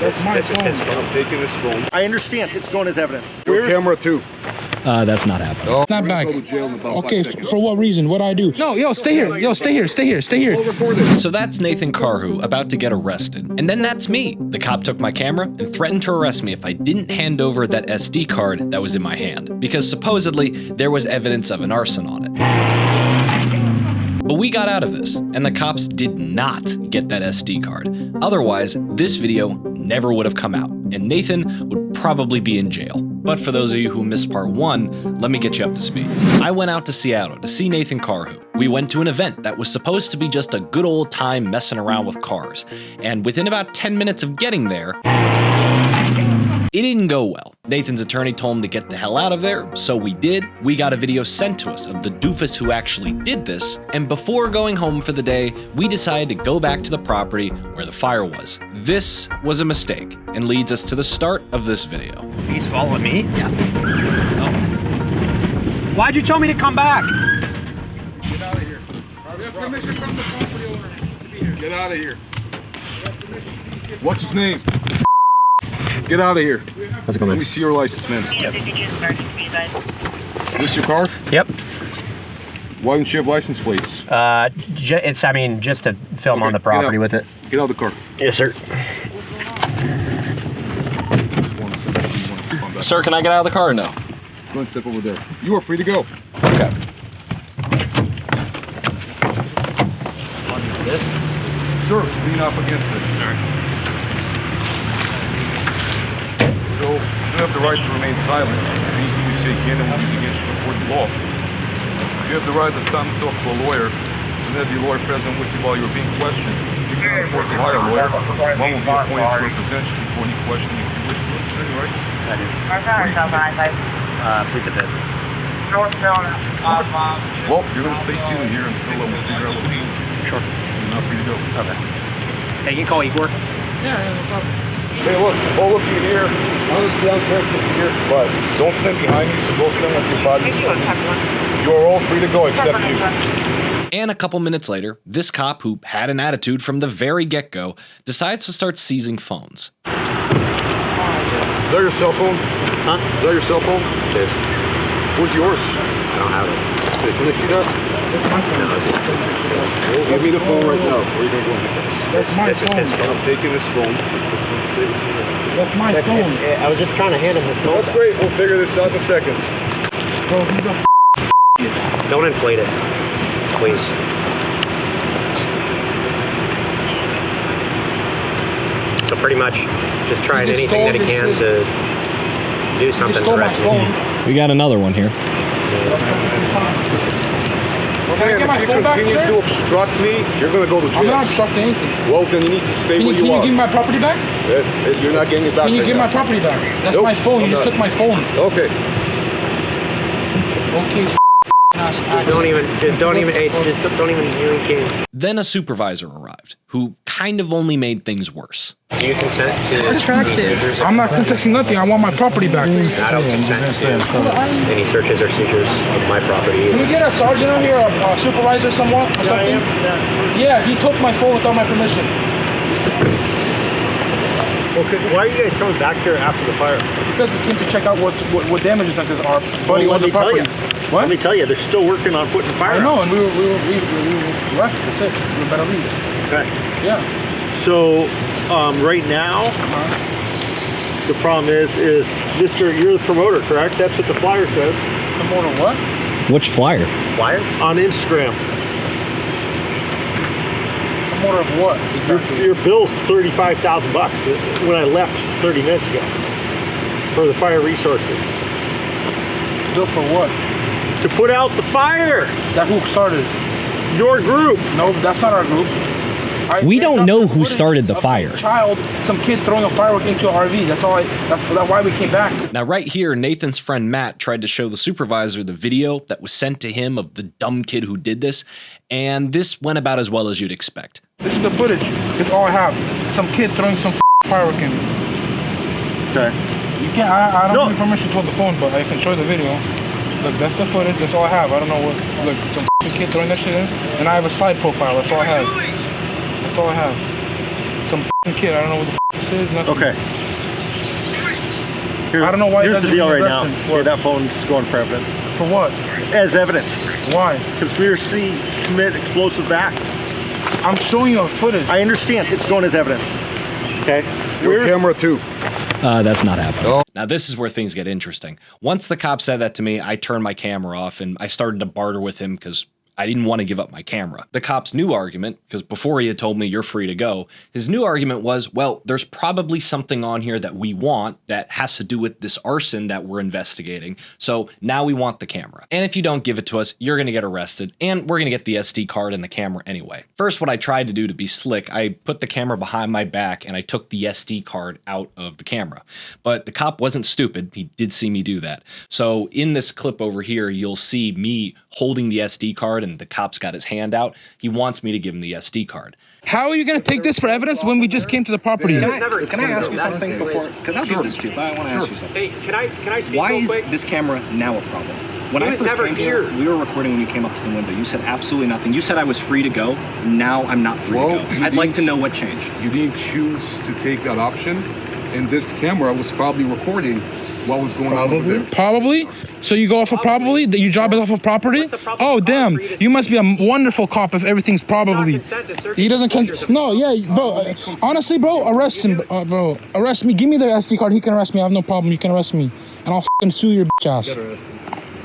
That's my phone. I'm taking this phone. I understand. It's going as evidence. Your camera too. That's not happening. Oh, Not back. Okay, for what reason? What do I do? No, yo, stay here. Yo, stay here. Stay here. Stay here. So that's Nathan Karhu about to get arrested. And then that's me. The cop took my camera and threatened to arrest me if I didn't hand over that SD card that was in my hand, because supposedly there was evidence of an arson on it. But we got out of this, and the cops did not get that SD card. Otherwise, this video never would have come out, and Nathan would probably be in jail. But for those of you who missed part 1, let me get you up to speed. I went out to Seattle to see Nathan Karhu. We went to an event that was supposed to be just a good old time messing around with cars, and within about 10 minutes of getting there, it didn't go well. Nathan's attorney told him to get the hell out of there, so we did. We got a video sent to us of the doofus who actually did this, and before going home for the day, we decided to go back to the property where the fire was. This was a mistake, and leads us to the start of this video. He's following me? Yeah. Oh. Why'd you tell me to come back? Get out of here. We have permission from the property owner to be here. Get out of here. What's his name? Get out of here. How's it going, Let me see your license, man. Yep. Is this your car? Yep. Why don't you have license plates? It's, I mean, just to film Okay, on the property with it. Get out of the car. Yes, sir. Sir, can I get out of the car or no? Go and step over there. You are free to go. Okay. Sure, lean up against it. All right. So, you have the right to remain silent. Anything you say can and will be against the court of law. You have the right to stand and talk to a lawyer, and have the lawyer present with you while you're being questioned. You can afford to hire a lawyer. One will be appointed to represent you before any question you wish to understand, right? I do. Plead the fifth. Well, you're going to stay seated here until we figure out what we do. Sure. You're not free to go. Okay. Hey, you can call Igor. Yeah, no problem. Hey, look, all of you here, honestly, I'm careful here, but don't stand behind me, so go stand with your body. You are all free to go except you. And a couple minutes later, this cop, who had an attitude from the very get-go, decides to start seizing phones. Is that your cell phone? Huh? Is that your cell phone? It is. Where's yours? I don't have it. Hey, can I see that? No, it's Give me the phone right now. Where are you going to go? That's my phone. I'm taking this phone. That's my phone. I was just trying to hand him his phone. That's great. We'll figure this out in a second. Bro, he's a Don't inflate it, please. So pretty much, just trying He just anything that he stole can this to do something to stole my arrest me. phone. We got another one here. Can I get my If you phone back, continue sir? to obstruct me, you're going to go to I'm not jail. obstructing anything. Well, then you need to stay Can where you you are. give me my property back? You're not getting it back Can you right give now. my property back? That's Nope, my phone. You I'm just not. took my phone. Okay. Okay. Just don't even you can. Then a supervisor arrived, who kind of only made things worse. Do you consent to any seizures? I'm not consenting nothing. I want my property back. I don't consent to any searches or seizures of my property. Can we get a sergeant out here, a supervisor somewhat, or something? Yeah, he took my phone without my permission. Okay, why are you guys coming back here after the fire? Because we came to check out what damages like this are. Buddy, Well, let on the me tell property. you. What? Let me tell you, they're still working on putting the fire I out. know, and we left. That's it. We better leave. Okay. Yeah. So, right now, the problem is, Mr. You're the promoter, correct? That's what the flyer says. Promoter what? Which flyer? Flyer? On Instagram. Promoter of what? Your bill's $35,000 when I left 30 minutes ago for the fire resources. Bill for what? To put out the fire. That who started? Your group. No, that's not our group. We don't know who started the fire. Some kid throwing a firework into an RV. That's why we came back. Now right here, Nathan's friend Matt tried to show the supervisor the video that was sent to him of the dumb kid who did this, and this went about as well as you'd expect. This is the footage. It's all I have. Some kid throwing some firework in. Okay. You can't. I don't give you permission to hold the phone, but I can show you the video. Look, that's the footage. That's all I have. I don't know what. Look, some kid throwing that shit in, and I have a side profile. That's all I have. That's all I have. Some kid. I don't know what the purposes, nothing. Okay. Here, I don't know why. Here's the deal right now. What? Yeah, that phone's going for evidence. For what? As evidence. Why? Conspiracy to commit explosive act. I'm showing you footage. I understand. It's going as evidence. Okay. Your camera too. That's not happening. Now, this is where things get interesting. Once the cop said that to me, I turned my camera off and I started to barter with him because I didn't want to give up my camera. The cop's new argument, because before he had told me you're free to go, his new argument was, well, there's probably something on here that we want that has to do with this arson that we're investigating. So now we want the camera. And if you don't give it to us, you're going to get arrested and we're going to get the SD card and the camera anyway. First, what I tried to do to be slick, I put the camera behind my back and I took the SD card out of the camera. But the cop wasn't stupid. He did see me do that. So in this clip over here, you'll see me holding the SD card and the cop's got his hand out. He wants me to give him the SD card. How are you going to take this for evidence when we just came to the property? Can I ask you something before? Because I'll do this too, but I want to ask you something. Hey, can I speak Why real is quick? this camera now a problem? When He I was first never came here. we were recording when you came up to the window. You said absolutely nothing. You said I was free to go. Now I'm not free Well, to go. you I'd like to didn't- know what changed. You didn't choose to take that option, and this camera was probably recording what was going on over there. Probably? So you go off of probably? That your job is off of property? What's the problem Oh, with damn. property? You must be a wonderful cop if everything's probably. Consent to search He doesn't seizures of No, yeah, bro. Honestly, bro, arrest him, bro. Arrest me. Give me the SD card. He can arrest me. I have no problem. You can arrest me. And I'll fucking sue your bitch ass.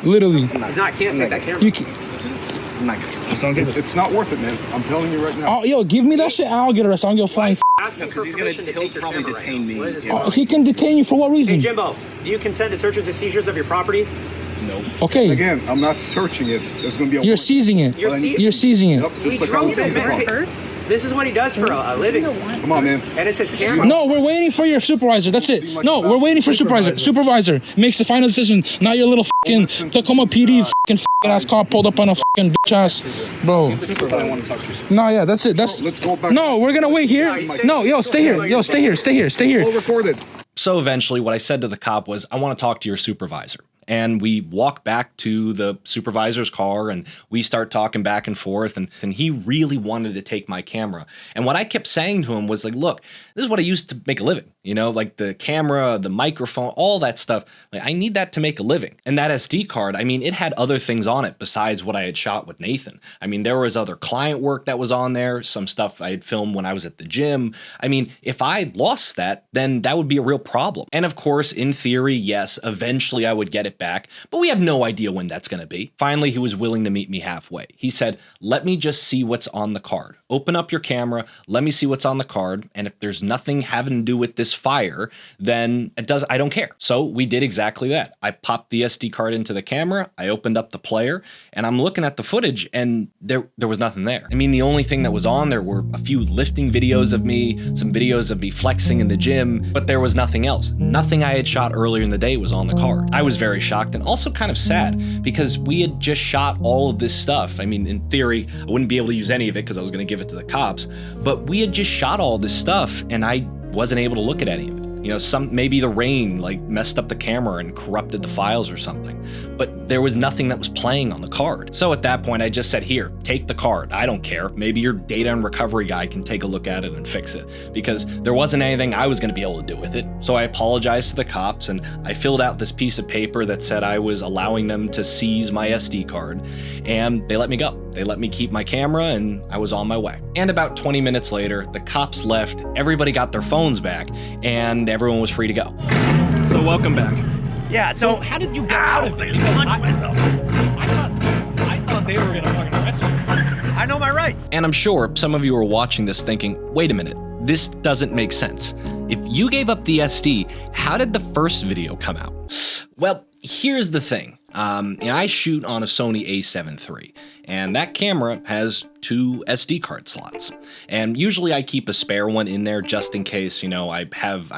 Literally. He's not. Can't take that camera. You can, I'm not gonna. Just don't give it. It's not worth it, man. I'm telling you right now. oh, yo, give me that shit and I'll get arrested. I'll get fined. Ask him for Because he's gonna. permission to He'll take your probably camera. detain me. What is his Yeah. problem? He can detain you for what Hey reason? Jimbo, do you consent to searches and seizures of your property? No. Okay, Again, I'm not searching it. There's going to be a you're warrant. seizing it. You're seizing. You're seizing it. Yep, We just like I drove was him saying. back first. This is what he does for a living, Come on, man. and it's his camera. No, we're waiting for your supervisor. That's it. No, we're waiting for supervisor. Supervisor makes the final decision. Not your little fucking Tacoma PD fucking ass cop pulled up on a fucking bitch ass, bro. I want to talk to you. No, yeah, that's it. That's. Let's go back. No, we're gonna wait here. No, yo, stay here. Yo, stay here. Stay here. Stay here. All recorded. So eventually what I said to the cop was, I want to talk to your supervisor. And we walk back to the supervisor's car and we start talking back and forth. And he really wanted to take my camera. And what I kept saying to him was like, look, this is what I used to make a living. You know, like the camera, the microphone, all that stuff. Like I need that to make a living. And that SD card, I mean, it had other things on it besides what I had shot with Nathan. I mean, there was other client work that was on there, some stuff I had filmed when I was at the gym. I mean, if I lost that, then that would be a real problem. And of course, in theory, yes, eventually I would get it back, but we have no idea when that's going to be. Finally, he was willing to meet me halfway. He said, let me just see what's on the card. Open up your camera, let me see what's on the card, and if there's nothing having to do with this fire, then I don't care. So we did exactly that. I popped the SD card into the camera, I opened up the player, and I'm looking at the footage, and there was nothing there. I mean, the only thing that was on there were a few lifting videos of me, some videos of me flexing in the gym, but there was nothing else. Nothing I had shot earlier in the day was on the card. I was very shocked and also kind of sad because we had just shot all of this stuff. I mean, in theory, I wouldn't be able to use any of it because I was going to give it to the cops, but we had just shot all this stuff and I wasn't able to look at any of it. You know, maybe the rain like messed up the camera and corrupted the files or something, but there was nothing that was playing on the card. So at that point, I just said, here, take the card. I don't care. Maybe your data and recovery guy can take a look at it and fix it because there wasn't anything I was going to be able to do with it. So I apologized to the cops and I filled out this piece of paper that said I was allowing them to seize my SD card and they let me go. They let me keep my camera and I was on my way. And about 20 minutes later, the cops left, everybody got their phones back and everyone was free to go. So welcome back. Yeah. So How did you get out of there? I punched myself. I thought they were gonna fucking arrest me. I know my rights. And I'm sure some of you are watching this thinking, wait a minute, this doesn't make sense. If you gave up the SD, how did the first video come out? Well, here's the thing. I shoot on a Sony a7 III, and that camera has 2 SD card slots. And usually I keep a spare one in there just in case, you know, I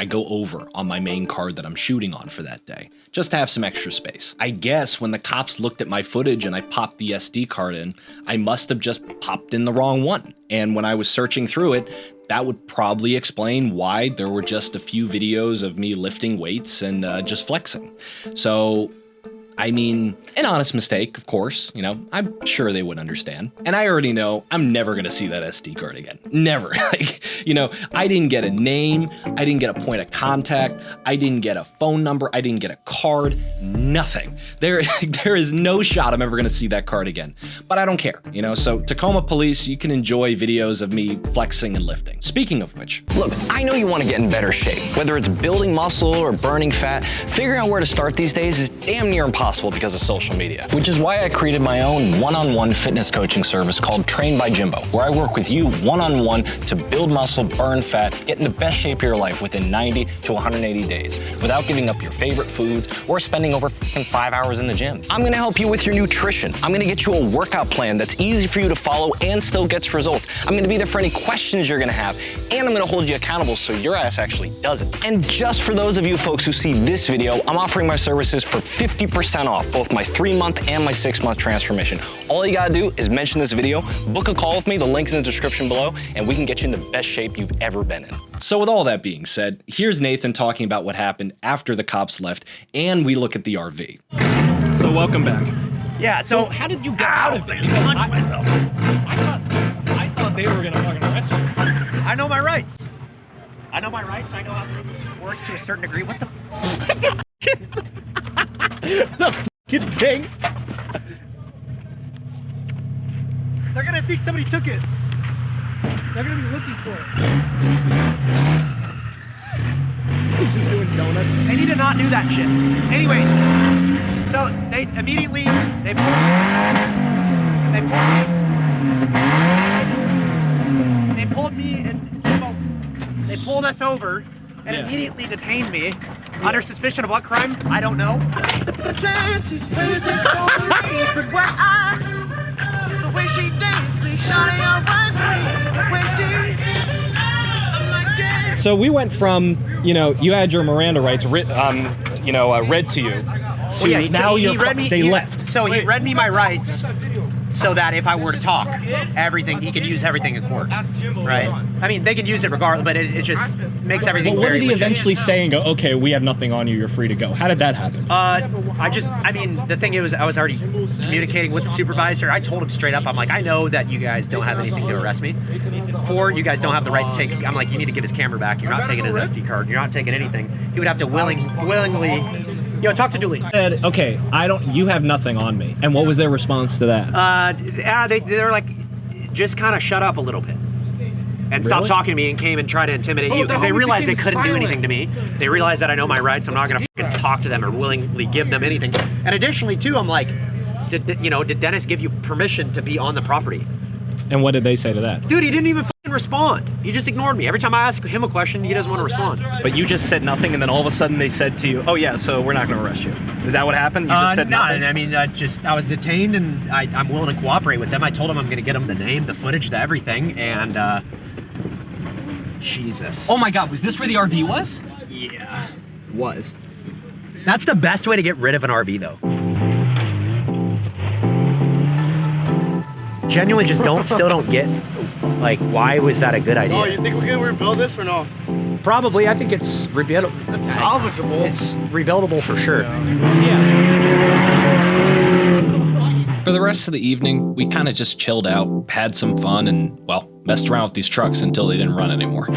go over on my main card that I'm shooting on for that day, just to have some extra space. I guess when the cops looked at my footage and I popped the SD card in, I must have just popped in the wrong one. And when I was searching through it, that would probably explain why there were just a few videos of me lifting weights and just flexing. So I mean, an honest mistake, of course, you know, I'm sure they would understand. And I already know I'm never gonna see that SD card again. Never. Like, you know, I didn't get a name, I didn't get a point of contact, I didn't get a phone number, I didn't get a card, nothing. There is no shot I'm ever gonna see that card again. But I don't care, you know, so Tacoma police, you can enjoy videos of me flexing and lifting. Speaking of which. Look, I know you want to get in better shape. Whether it's building muscle or burning fat, figuring out where to start these days is damn near impossible because of social media. Which is why I created my own one-on-one fitness coaching service called Trained by Jimbo, where I work with you one-on-one to build muscle, burn fat, get in the best shape of your life within 90 to 180 days without giving up your favorite foods or spending over 5 hours in the gym. I'm gonna help you with your nutrition. I'm gonna get you a workout plan that's easy for you to follow and still gets results. I'm gonna be there for any questions you're gonna have, and I'm gonna hold you accountable so your ass actually does it. And just for those of you folks who see this video, I'm offering my services for 50% off both my 3-month and my 6-month transformation. All you gotta do is mention this video, book a call with me, the link's in the description below, and we can get you in the best shape you've ever been in. So with all that being said, here's Nathan talking about what happened after the cops left, and we look at the RV. So welcome back. Yeah, so How did you get out of there? I punched myself. I thought they were gonna fucking arrest you. I know my rights. I know my rights. I know how it works to a certain degree. What the Good thing. They're gonna think somebody took it. They're gonna be looking for it. He's just doing donuts. They need to not do that shit. Anyways, so they immediately pulled me and Jimbo. They pulled us over and immediately detained me under suspicion of what crime? I don't know. So we went from, you know, you had your Miranda rights, read to you. Well, yeah, he read me. They left. So he read me my rights, so that if I were to talk, he could use everything in court. Right. I mean, they could use it regardless, but it just makes everything But what very did he legit. eventually say and go, okay, we have nothing on you, you're free to go? How did that happen? I mean, the thing is, I was already communicating with the supervisor. I told him straight up, I'm like, I know that you guys don't have anything to arrest me for. You guys don't have the right to take, I'm like, you need to give his camera back. You're not taking his SD card. You're not taking anything. He would have to willingly, you know, talk to Dooley. Said, okay, you have nothing on me. And what was their response to that? They're like, just kind of shut up a little bit. And stop talking to me and came and tried to intimidate you because they realized they couldn't do anything to me. They realized that I know my rights. I'm not gonna fucking talk to them or willingly give them anything. And additionally too, I'm like, did Dennis give you permission to be on the property? And what did they say to that? Dude, he didn't even fucking respond. He just ignored me. Every time I ask him a question, he doesn't want to respond. But you just said nothing, and then all of a sudden they said to you, "Oh yeah, so we're not going to arrest you." Is that what happened? You just said nothing. I mean, I was detained, and I'm willing to cooperate with them. I told them I'm going to get them the name, the footage, the everything, and Jesus. Oh my God, was this where the RV was? Yeah, was. That's the best way to get rid of an RV, though. Genuinely just still don't get, like, why was that a good idea? Oh, you think we're gonna rebuild this or no? Probably. I think it's rebuildable. It's salvageable. It's rebuildable for sure. For the rest of the evening, we kind of just chilled out, had some fun, and, well, messed around with these trucks until they didn't run anymore.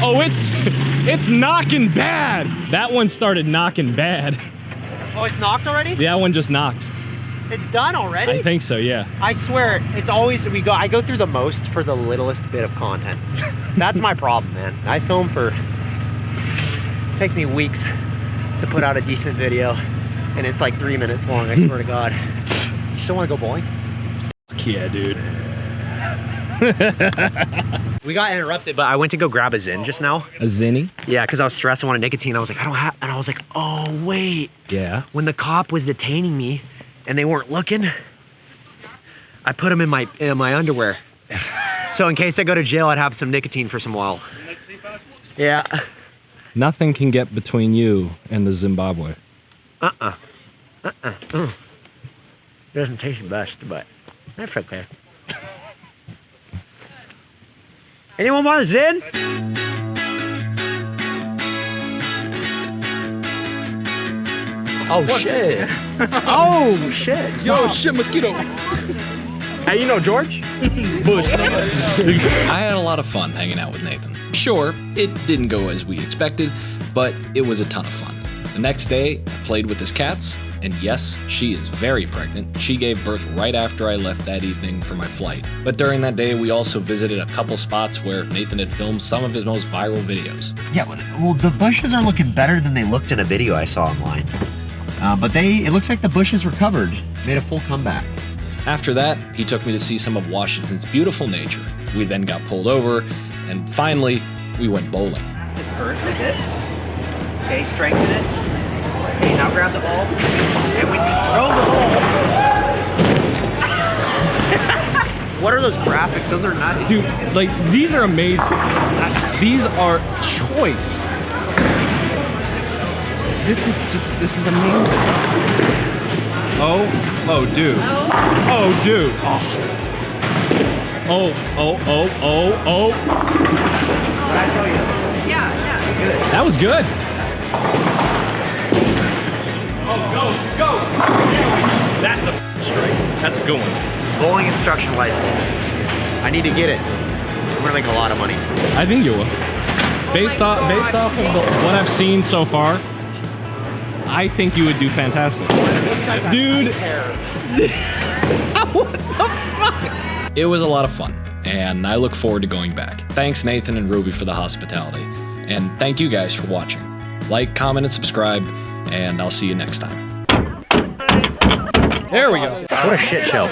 Oh, it's knocking bad. That one started knocking bad. Oh, it's knocked already? Yeah, that one just knocked. It's done already? I think so, yeah. I swear, it's always, I go through the most for the littlest bit of content. That's my problem, man. I film it takes me weeks to put out a decent video, and it's like 3 minutes long, I swear to God. You still wanna go bowling? Yeah, dude. We got interrupted, but I went to go grab a Zyn just now. A Zinny? Yeah, because I was stressed and wanted nicotine. I was like, I don't have, and I was like, oh wait. Yeah. When the cop was detaining me and they weren't looking, I put them in my underwear. So in case I go to jail, I'd have some nicotine for some while. Yeah. Nothing can get between you and the Zimbabwe. Doesn't taste the best, but that's okay. Anyone want a Zyn? Oh shit. Oh shit. Yo, shit, mosquito. Hey, you know George? Bush. I had a lot of fun hanging out with Nathan. Sure, it didn't go as we expected, but it was a ton of fun. The next day, I played with his cats, and yes, she is very pregnant. She gave birth right after I left that evening for my flight. But during that day, we also visited a couple spots where Nathan had filmed some of his most viral videos. Yeah, well, the bushes are looking better than they looked in a video I saw online. But it looks like the bushes recovered, made a full comeback. After that, he took me to see some of Washington's beautiful nature. We then got pulled over, and finally, we went bowling. This first, like this. Okay, strengthen it. Okay, now grab the ball. And when you throw the ball. What are those graphics? Those are nice. Dude, like, these are amazing. These are choice. This is amazing. Oh, dude. Oh, dude. Oh. What I tell you? That was good. Go. That's a strike. That's a good one. Bowling instruction license. I need to get it. I'm gonna make a lot of money. I think you will. Based off of what I've seen so far, I think you would do fantastic. Dude. What the fuck? It was a lot of fun, and I look forward to going back. Thanks Nathan and Ruby for the hospitality, and thank you guys for watching. Like, comment, and subscribe, and I'll see you next time. There we go. What a shit show.